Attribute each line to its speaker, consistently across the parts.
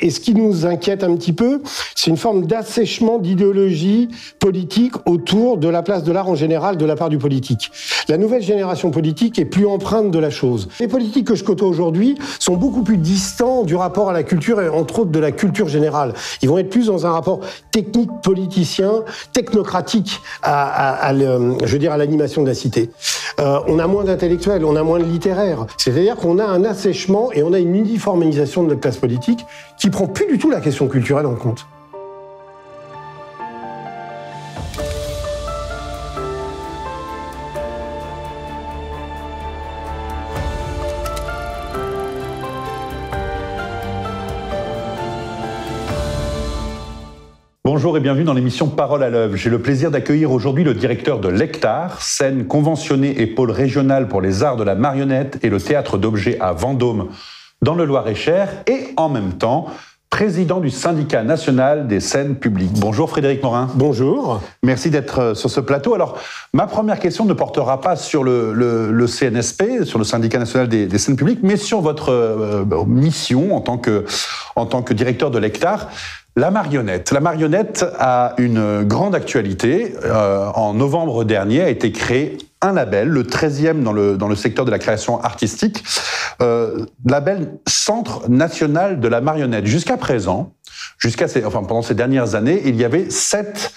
Speaker 1: Et ce qui nous inquiète un petit peu, c'est une forme d'assèchement d'idéologie politique autour de la place de l'art en général de la part du politique. La nouvelle génération politique est plus empreinte de la chose. Les politiques que je côtoie aujourd'hui sont beaucoup plus distants du rapport à la culture et entre autres de la culture générale. Ils vont être plus dans un rapport technique, politicien, technocratique à l'animation de la cité. On a moins d'intellectuels, on a moins de littéraires. C'est-à-dire qu'on a un assèchement et on a une uniformisation de notre classe politique qui prend plus du tout la question culturelle en compte.
Speaker 2: Bonjour et bienvenue dans l'émission Parole à l'œuvre. J'ai le plaisir d'accueillir aujourd'hui le directeur de l'Hectare, scène conventionnée et pôle régional pour les arts de la marionnette et le théâtre d'objets à Vendôme, dans le Loir-et-Cher, et en même temps, président du syndicat national des scènes publiques. Bonjour Frédéric Morin.
Speaker 1: Bonjour.
Speaker 2: Merci d'être sur ce plateau. Alors, ma première question ne portera pas sur le CNSP, sur le syndicat national des scènes publiques, mais sur votre mission en tant que directeur de l'Hectare. La marionnette. La marionnette a une grande actualité. En novembre dernier a été créé un label, le 13e dans le secteur de la création artistique, label Centre national de la marionnette. Jusqu'à présent, pendant ces dernières années, il y avait 7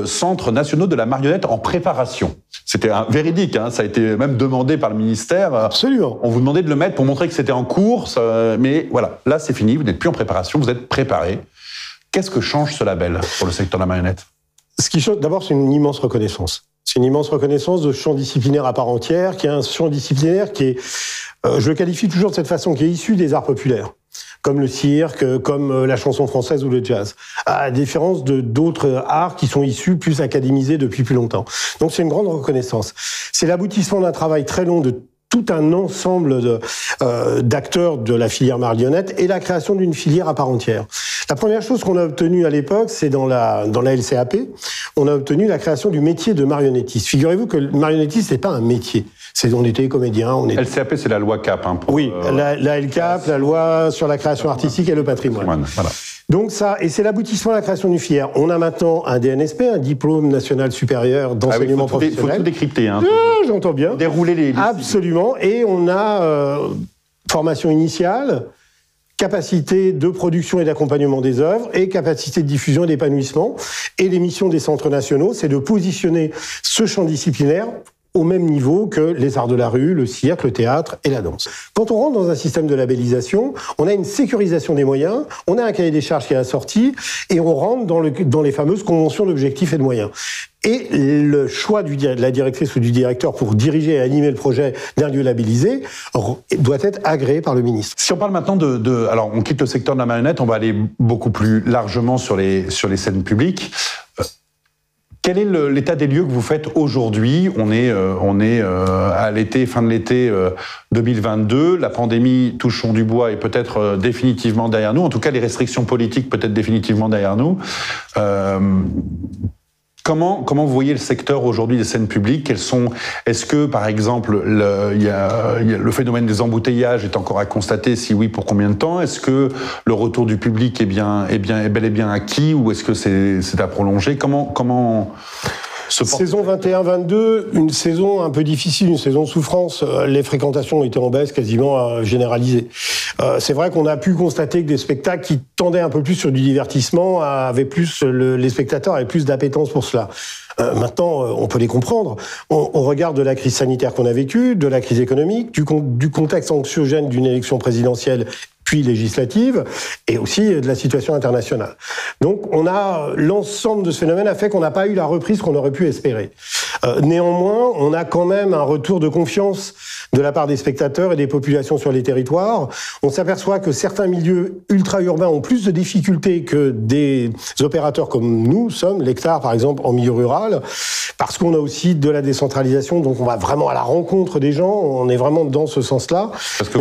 Speaker 2: centres nationaux de la marionnette en préparation. C'était véridique, ça a été même demandé par le ministère.
Speaker 1: Absolument.
Speaker 2: On vous demandait de le mettre pour montrer que c'était en cours, mais voilà, là c'est fini, vous n'êtes plus en préparation, vous êtes préparé. Qu'est-ce que change ce label pour le secteur de la marionnette ?
Speaker 1: Ce qui change, d'abord, c'est une immense reconnaissance. C'est une immense reconnaissance de champ disciplinaire à part entière, qui est un champ disciplinaire qui est, je le qualifie toujours de cette façon, qui est issu des arts populaires, comme le cirque, comme la chanson française ou le jazz, à la différence de d'autres arts qui sont issus plus académisés depuis plus longtemps. Donc c'est une grande reconnaissance. C'est l'aboutissement d'un travail très long de tout un ensemble d'acteurs de la filière marionnette et la création d'une filière à part entière. La première chose qu'on a obtenue à l'époque, c'est dans la LCAP, on a obtenu la création du métier de marionnettiste. Figurez-vous que le marionnettiste, c'est pas un métier. On était comédien,
Speaker 2: LCAP, c'est la loi CAP.
Speaker 1: Oui, la LCAP, la loi sur la création artistique et le patrimoine. Voilà. Donc ça, et c'est l'aboutissement de la création d'une filière. On a maintenant un DNSP, un diplôme national supérieur d'enseignement professionnel.
Speaker 2: Il faut tout décrypter.
Speaker 1: J'entends bien.
Speaker 2: Dérouler les
Speaker 1: Absolument. Et on a formation initiale, capacité de production et d'accompagnement des œuvres et capacité de diffusion et d'épanouissement. Et les missions des centres nationaux, c'est de positionner ce champ disciplinaire au même niveau que les arts de la rue, le cirque, le théâtre et la danse. Quand on rentre dans un système de labellisation, on a une sécurisation des moyens, on a un cahier des charges qui est assorti, et on rentre dans les fameuses conventions d'objectifs et de moyens. Et le choix de la directrice ou du directeur pour diriger et animer le projet d'un lieu labellisé doit être agréé par le ministre.
Speaker 2: Si on parle maintenant alors on quitte le secteur de la marionnette, on va aller beaucoup plus largement sur les scènes publiques. Quel est l'état des lieux que vous faites aujourd'hui ? On est à l'été, fin de l'été 2022. La pandémie, touchons du bois, est peut-être définitivement derrière nous. En tout cas, les restrictions politiques peut-être définitivement derrière nous. Comment vous voyez le secteur aujourd'hui des scènes publiques ? Est-ce que, par exemple, le phénomène des embouteillages est encore à constater ? Si oui, pour combien de temps ? Est-ce que le retour du public est bel et bien acquis, ou est-ce que c'est à prolonger ? Comment
Speaker 1: Saison 21-22, une saison un peu difficile, une saison de souffrance. Les fréquentations étaient en baisse quasiment généralisée. C'est vrai qu'on a pu constater que des spectacles qui tendaient un peu plus sur du divertissement avaient plus, les spectateurs avaient plus d'appétence pour cela. Maintenant, on peut les comprendre. On regarde de la crise sanitaire qu'on a vécue, de la crise économique, du contexte anxiogène d'une élection présidentielle puis législative, et aussi de la situation internationale. Donc, l'ensemble de ce phénomène a fait qu'on n'a pas eu la reprise qu'on aurait pu espérer. Néanmoins, on a quand même un retour de confiance de la part des spectateurs et des populations sur les territoires. On s'aperçoit que certains milieux ultra-urbains ont plus de difficultés que des opérateurs comme nous sommes, l'Hectare par exemple, en milieu rural, parce qu'on a aussi de la décentralisation, donc on va vraiment à la rencontre des gens, on est vraiment dans ce sens-là.
Speaker 2: Parce que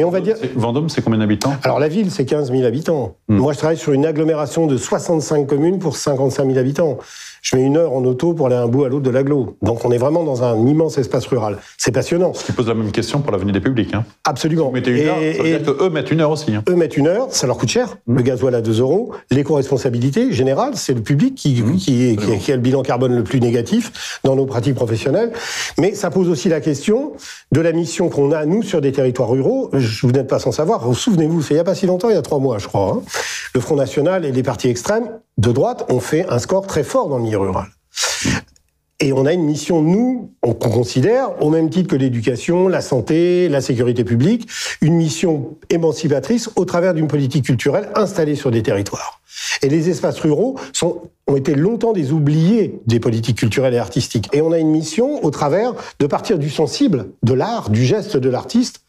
Speaker 2: Vendôme, c'est combien d'habitants ?
Speaker 1: Alors la ville, c'est 15 000 habitants. Moi, je travaille sur une agglomération de 65 communes pour 55 000 habitants. je mets 1 heure en auto pour aller d'un bout à l'autre de l'agglo. Donc on est vraiment dans un immense espace rural. C'est passionnant.
Speaker 2: Ce qui pose la même question pour l'avenue des Publics. Hein.
Speaker 1: Absolument.
Speaker 2: Vous mettez 1 heure, ça veut dire qu'eux mettent 1 heure aussi. Hein.
Speaker 1: Eux mettent 1 heure, ça leur coûte cher. Le gasoil à 2 €. L'éco-responsabilité générale, c'est le public qui a le bilan carbone le plus négatif dans nos pratiques professionnelles. Mais ça pose aussi la question de la mission qu'on a, nous, sur des territoires ruraux. Vous n'êtes pas sans savoir, souvenez-vous, c'est il n'y a pas si longtemps, il y a 3 mois, je crois. Hein. Le Front National et les partis extrêmes de droite ont fait un score très fort dans le milieu rural. Et on a une mission, nous, qu'on considère, au même titre que l'éducation, la santé, la sécurité publique, une mission émancipatrice au travers d'une politique culturelle installée sur des territoires. Et les espaces ruraux ont été longtemps des oubliés des politiques culturelles et artistiques. Et on a une mission au travers de partir du sensible, de l'art, du geste de l'artiste,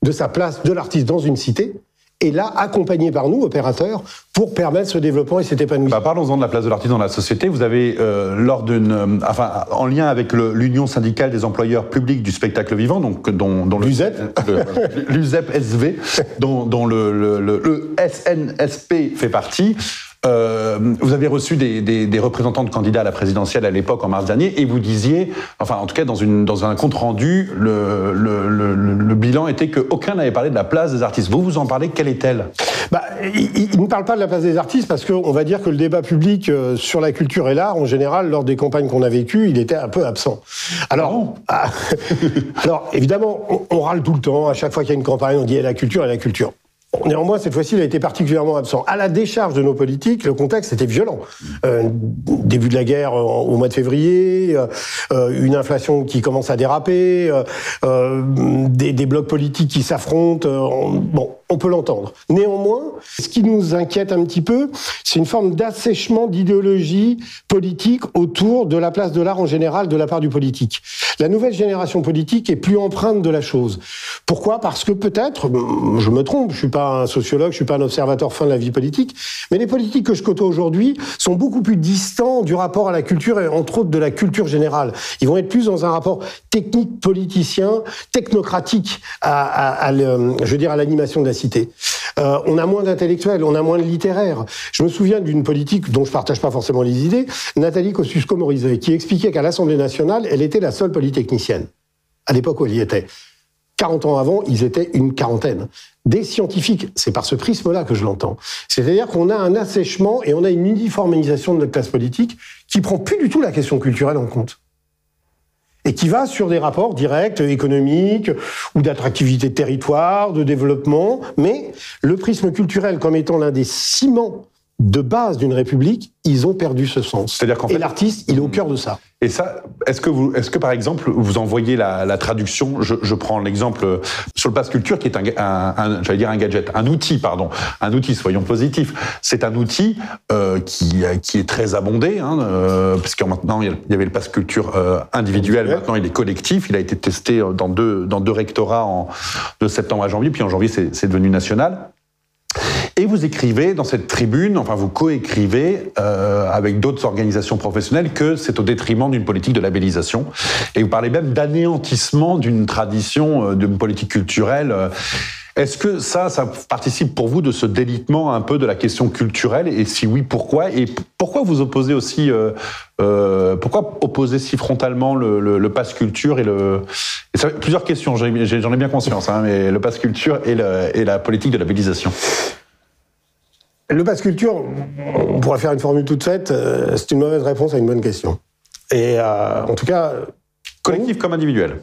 Speaker 1: de sa place de l'artiste dans une cité, et là, accompagné par nous, opérateurs, pour permettre ce développement et cet épanouissement.
Speaker 2: Parlons-en de la place de l'artiste dans la société. Vous avez, en lien avec l'Union syndicale des employeurs publics du spectacle vivant, donc dont l'USEP SV, dont le SNSP fait partie. Vous avez reçu des représentants de candidats à la présidentielle à l'époque, en mars dernier, et vous disiez, enfin en tout cas dans un compte-rendu, le bilan était qu'aucun n'avait parlé de la place des artistes. Vous en parlez, quelle est-elle ?
Speaker 1: Il ne parle pas de la place des artistes parce qu'on va dire que le débat public sur la culture et l'art, en général, lors des campagnes qu'on a vécues, il était un peu absent. Alors, alors évidemment, on râle tout le temps, à chaque fois qu'il y a une campagne, on dit « la culture ». Néanmoins, cette fois-ci, il a été particulièrement absent. À la décharge de nos politiques, le contexte était violent. Début de la guerre au mois de février, une inflation qui commence à déraper, des blocs politiques qui s'affrontent. On peut l'entendre. Néanmoins, ce qui nous inquiète un petit peu, c'est une forme d'assèchement d'idéologie politique autour de la place de l'art en général de la part du politique. La nouvelle génération politique est plus empreinte de la chose. Pourquoi ? Parce que peut-être, je me trompe, je suis pas un sociologue, je suis pas un observateur fin de la vie politique, mais les politiques que je côtoie aujourd'hui sont beaucoup plus distants du rapport à la culture et entre autres de la culture générale. Ils vont être plus dans un rapport technique, politicien, technocratique à l'animation de la cité. On a moins d'intellectuels, on a moins de littéraires. Je me souviens d'une politique dont je partage pas forcément les idées, Nathalie Kosciusko-Morizet, qui expliquait qu'à l'Assemblée nationale, elle était la seule polytechnicienne, à l'époque où elle y était. 40 ans avant, ils étaient une quarantaine. Des scientifiques, c'est par ce prisme-là que je l'entends. C'est-à-dire qu'on a un assèchement et on a une uniformisation de notre classe politique qui prend plus du tout la question culturelle en compte. Et qui va sur des rapports directs, économiques, ou d'attractivité de territoire, de développement, mais le prisme culturel comme étant l'un des ciments de base d'une république, ils ont perdu ce sens.
Speaker 2: C'est-à-dire qu'en fait,
Speaker 1: et l'artiste, il est au cœur de ça.
Speaker 2: Et ça, est-ce que par exemple, vous envoyez la traduction, je prends l'exemple sur le Pass Culture, qui est un gadget, un outil, soyons positifs. C'est un outil qui est très abondé, puisque maintenant il y avait le Pass Culture individuel, maintenant il est collectif, il a été testé dans deux rectorats de septembre à janvier, puis en janvier c'est devenu national. Et vous écrivez dans cette tribune, enfin vous coécrivez avec d'autres organisations professionnelles que c'est au détriment d'une politique de labellisation. Et vous parlez même d'anéantissement d'une tradition, d'une politique culturelle. Est-ce que ça participe pour vous de ce délitement un peu de la question culturelle ? Et si oui, pourquoi ? Et pourquoi vous opposez aussi, pourquoi opposer si frontalement le Pass Culture et ça, plusieurs questions, j'en ai bien conscience, mais le Pass Culture et la politique de labellisation.
Speaker 1: Le Pass Culture, on pourrait faire une formule toute faite, c'est une mauvaise réponse à une bonne question. Et en tout cas...
Speaker 2: Collectif comme individuel.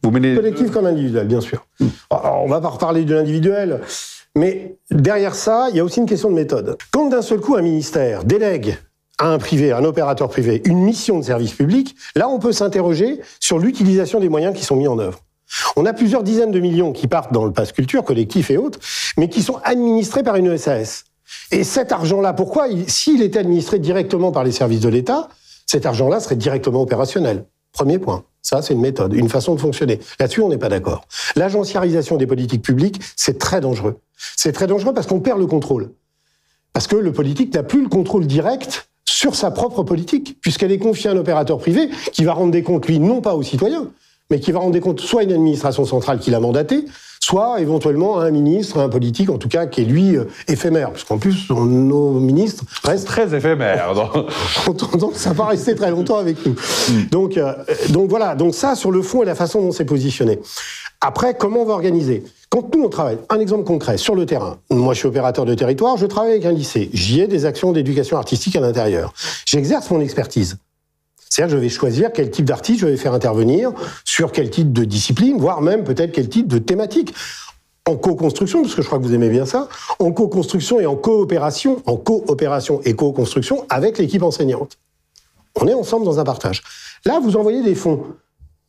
Speaker 1: Collectif comme individuel, bien sûr. Alors, on va pas reparler de l'individuel, mais derrière ça, il y a aussi une question de méthode. Quand d'un seul coup un ministère délègue à un privé, à un opérateur privé, une mission de service public, là on peut s'interroger sur l'utilisation des moyens qui sont mis en œuvre. On a plusieurs dizaines de millions qui partent dans le Pass Culture, collectif et autres, mais qui sont administrés par une SAS. Et cet argent-là, pourquoi, s'il était administré directement par les services de l'État, cet argent-là serait directement opérationnel. Premier point. Ça, c'est une méthode, une façon de fonctionner. Là-dessus, on n'est pas d'accord. L'agenciarisation des politiques publiques, c'est très dangereux. C'est très dangereux parce qu'on perd le contrôle. Parce que le politique n'a plus le contrôle direct sur sa propre politique, puisqu'elle est confiée à un opérateur privé qui va rendre des comptes, lui, non pas aux citoyens, mais qui va rendre des comptes soit à une administration centrale qui l'a mandaté, soit éventuellement un ministre, un politique, en tout cas, qui est lui éphémère. Parce qu'en plus, nos ministres restent
Speaker 2: très éphémères.
Speaker 1: Donc ça va rester très longtemps avec nous. Donc voilà, donc ça sur le fond et la façon dont c'est positionné. Après, comment on va organiser ? Quand nous, on travaille, un exemple concret, sur le terrain. Moi, je suis opérateur de territoire, je travaille avec un lycée. J'y ai des actions d'éducation artistique à l'intérieur. J'exerce mon expertise. C'est-à-dire, je vais choisir quel type d'artiste je vais faire intervenir, sur quel type de discipline, voire même peut-être quel type de thématique. En co-construction, parce que je crois que vous aimez bien ça, en co-construction et en coopération et co-construction avec l'équipe enseignante. On est ensemble dans un partage. Là, vous envoyez des fonds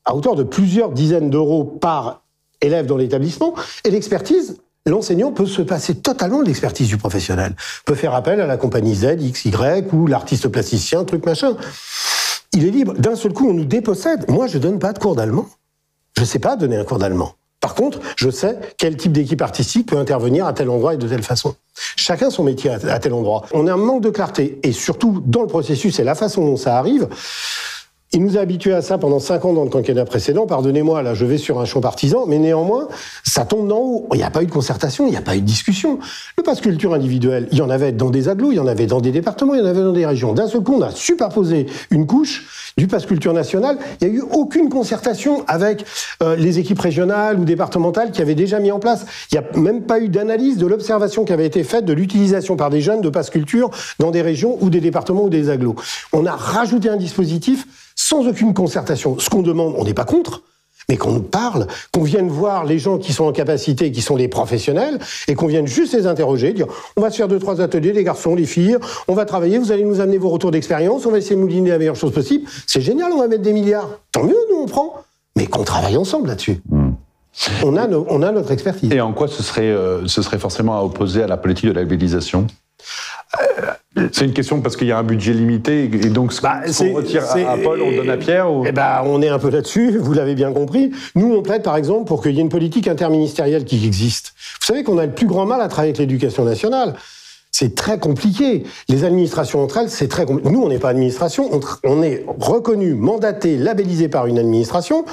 Speaker 1: à hauteur de plusieurs dizaines d'euros par élève dans l'établissement, et l'expertise, l'enseignant peut se passer totalement de l'expertise du professionnel. Peut faire appel à la compagnie Z, X, Y, ou l'artiste plasticien, truc machin. Il est libre. D'un seul coup, on nous dépossède. Moi, je donne pas de cours d'allemand. Je sais pas donner un cours d'allemand. Par contre, je sais quel type d'équipe artistique peut intervenir à tel endroit et de telle façon. Chacun son métier à tel endroit. On a un manque de clarté. Et surtout, dans le processus et la façon dont ça arrive, il nous a habitués à ça pendant 5 ans dans le quinquennat précédent. Pardonnez-moi, là, je vais sur un champ partisan, mais néanmoins, ça tombe d'en haut. Il n'y a pas eu de concertation, il n'y a pas eu de discussion. Le pass culture individuel, il y en avait dans des agglos, il y en avait dans des départements, il y en avait dans des régions. D'un seul coup, on a superposé une couche du pass culture national. Il n'y a eu aucune concertation avec les équipes régionales ou départementales qui avaient déjà mis en place. Il n'y a même pas eu d'analyse de l'observation qui avait été faite de l'utilisation par des jeunes de pass culture dans des régions ou des départements ou des agglos. On a rajouté un dispositif sans aucune concertation. Ce qu'on demande, on n'est pas contre, mais qu'on nous parle, qu'on vienne voir les gens qui sont en capacité, qui sont les professionnels, et qu'on vienne juste les interroger, dire on va se faire 2-3 ateliers, les garçons, les filles, on va travailler, vous allez nous amener vos retours d'expérience, on va essayer de mouliner la meilleure chose possible. C'est génial, on va mettre des milliards. Tant mieux, nous on prend, mais qu'on travaille ensemble là-dessus. On a notre expertise.
Speaker 2: Et en quoi ce serait forcément à opposer à la politique de labellisation ? C'est une question parce qu'il y a un budget limité et donc ce qu'on retire à Paul, on donne à Pierre ou...
Speaker 1: On est un peu là-dessus, vous l'avez bien compris. Nous, on plaide par exemple pour qu'il y ait une politique interministérielle qui existe. Vous savez qu'on a le plus grand mal à travailler avec l'éducation nationale. C'est très compliqué. Les administrations entre elles, c'est très compliqué. Nous, on n'est pas administration, on est reconnu, mandaté, labellisé par une administration.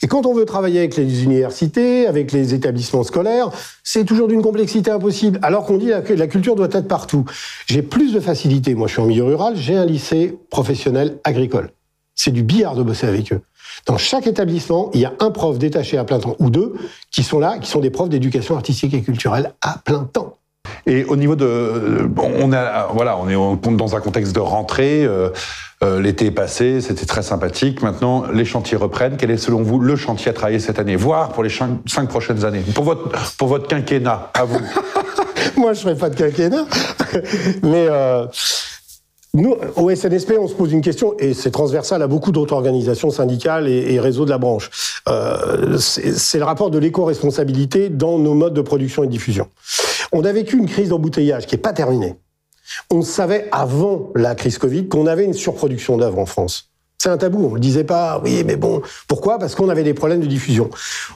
Speaker 1: Et quand on veut travailler avec les universités, avec les établissements scolaires, c'est toujours d'une complexité impossible. Alors qu'on dit que la culture doit être partout. J'ai plus de facilité. Moi, je suis en milieu rural, j'ai un lycée professionnel agricole. C'est du billard de bosser avec eux. Dans chaque établissement, il y a un prof détaché à plein temps, ou 2, qui sont là, qui sont des profs d'éducation artistique et culturelle à plein temps.
Speaker 2: Et au niveau de, on est dans un contexte de rentrée. L'été est passé, c'était très sympathique. Maintenant, les chantiers reprennent. Quel est, selon vous, le chantier à travailler cette année, voire pour les 5 prochaines années, pour votre quinquennat, à vous?
Speaker 1: Moi, je ferai pas de quinquennat, mais nous, au SNSP, on se pose une question, et c'est transversal à beaucoup d'autres organisations syndicales et réseaux de la branche. C'est le rapport de l'éco-responsabilité dans nos modes de production et de diffusion. On a vécu une crise d'embouteillage qui n'est pas terminée. On savait avant la crise Covid qu'on avait une surproduction d'œuvres en France. C'est un tabou, on ne le disait pas, oui, mais bon. Pourquoi ? Parce qu'on avait des problèmes de diffusion.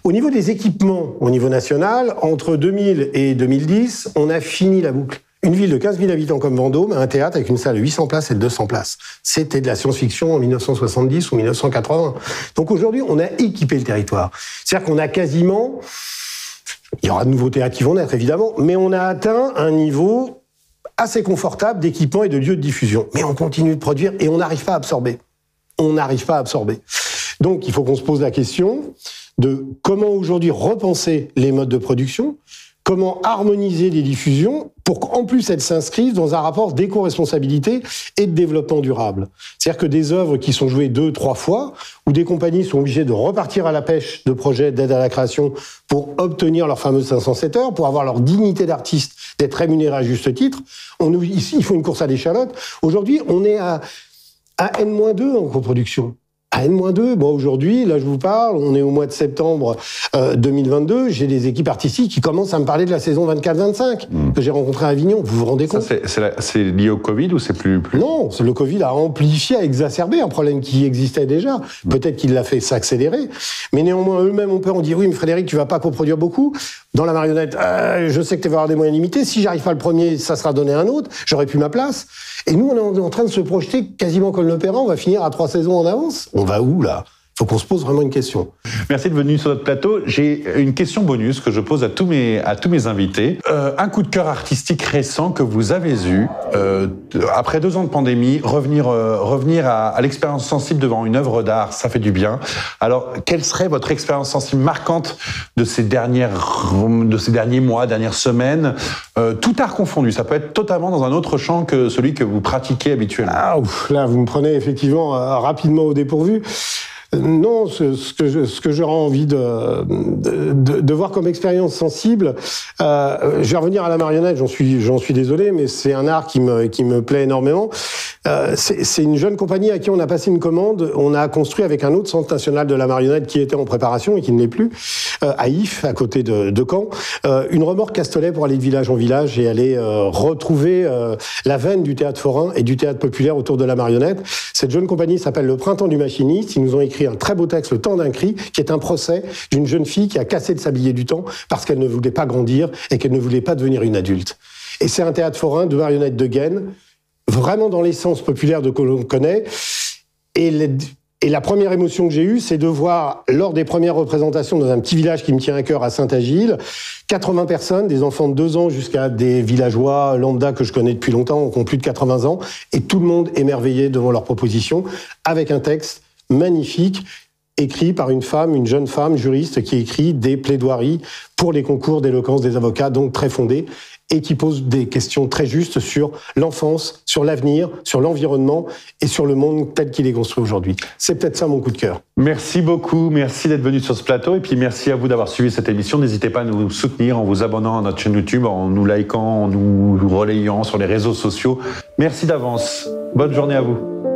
Speaker 1: Au niveau des équipements, au niveau national, entre 2000 et 2010, on a fini la boucle. Une ville de 15 000 habitants comme Vendôme, un théâtre avec une salle de 800 places et de 200 places. C'était de la science-fiction en 1970 ou 1980. Donc aujourd'hui, on a équipé le territoire. C'est-à-dire qu'on a quasiment... Il y aura de nouveaux théâtres qui vont naître, évidemment, mais on a atteint un niveau assez confortable d'équipement et de lieux de diffusion. Mais on continue de produire et on n'arrive pas à absorber. On n'arrive pas à absorber. Donc, il faut qu'on se pose la question de comment aujourd'hui repenser les modes de production, comment harmoniser les diffusions pour qu'en plus elles s'inscrivent dans un rapport d'éco-responsabilité et de développement durable. C'est-à-dire que des œuvres qui sont jouées 2-3 fois, où des compagnies sont obligées de repartir à la pêche de projets d'aide à la création pour obtenir leurs fameuses 507 heures, pour avoir leur dignité d'artiste, d'être rémunérés à juste titre, ici, il faut une course à l'échalote. Aujourd'hui, on est à N-2 en coproduction. À N-2, moi aujourd'hui, là je vous parle, on est au mois de septembre 2022, j'ai des équipes artistiques qui commencent à me parler de la saison 24-25 que j'ai rencontrée à Avignon, vous vous rendez compte ?
Speaker 2: C'est lié au Covid ou c'est plus...
Speaker 1: Non, le Covid a amplifié, a exacerbé un problème qui existait déjà. Peut-être qu'il l'a fait s'accélérer, mais néanmoins eux-mêmes ont peur, on dit oui mais Frédéric tu vas pas coproduire beaucoup. Dans la marionnette, je sais que tu vas avoir des moyens limités, si j'arrive pas le premier, ça sera donné à un autre, j'aurai plus ma place. Et nous on est en train de se projeter quasiment comme l'opéra, on va finir à 3 saisons en avance. On va où là ? faut qu'on se pose vraiment une question.
Speaker 2: Merci de venir sur notre plateau. J'ai une question bonus que je pose à tous mes invités. Un coup de cœur artistique récent que vous avez eu, après 2 ans de pandémie, revenir à l'expérience sensible devant une œuvre d'art, ça fait du bien. Alors, quelle serait votre expérience sensible marquante de ces derniers mois, dernières semaines, tout art confondu? Ça peut être totalement dans un autre champ que celui que vous pratiquez habituellement.
Speaker 1: Là, vous me prenez effectivement rapidement au dépourvu. Non, ce que j'aurais envie de voir comme expérience sensible, je vais revenir à la marionnette, j'en suis désolé, mais c'est un art qui me plaît énormément. C'est une jeune compagnie à qui on a passé une commande, on a construit avec un autre centre national de la marionnette qui était en préparation et qui ne l'est plus, à If, à côté de Caen, une remorque Castelet pour aller de village en village et aller retrouver la veine du théâtre forain et du théâtre populaire autour de la marionnette. Cette jeune compagnie s'appelle Le Printemps du Machiniste, ils nous ont écrit un très beau texte, Le Temps d'un cri, qui est un procès d'une jeune fille qui a cassé le sablier du temps parce qu'elle ne voulait pas grandir et qu'elle ne voulait pas devenir une adulte. Et c'est un théâtre forain de marionnettes de gaine, vraiment dans l'essence populaire de que l'on connaît. Et la première émotion que j'ai eue, c'est de voir, lors des premières représentations dans un petit village qui me tient à cœur à Saint-Agile, 80 personnes, des enfants de 2 ans jusqu'à des villageois lambda que je connais depuis longtemps, qui ont plus de 80 ans, et tout le monde émerveillé devant leur proposition, avec un texte magnifique, écrit par une jeune femme juriste qui écrit des plaidoiries pour les concours d'éloquence des avocats, donc très fondées, et qui pose des questions très justes sur l'enfance, sur l'avenir, sur l'environnement et sur le monde tel qu'il est construit aujourd'hui. C'est peut-être ça mon coup de cœur.
Speaker 2: Merci beaucoup, merci d'être venu sur ce plateau et puis merci à vous d'avoir suivi cette émission. N'hésitez pas à nous soutenir en vous abonnant à notre chaîne YouTube, en nous likant, en nous relayant sur les réseaux sociaux. Merci d'avance. Bonne journée à vous.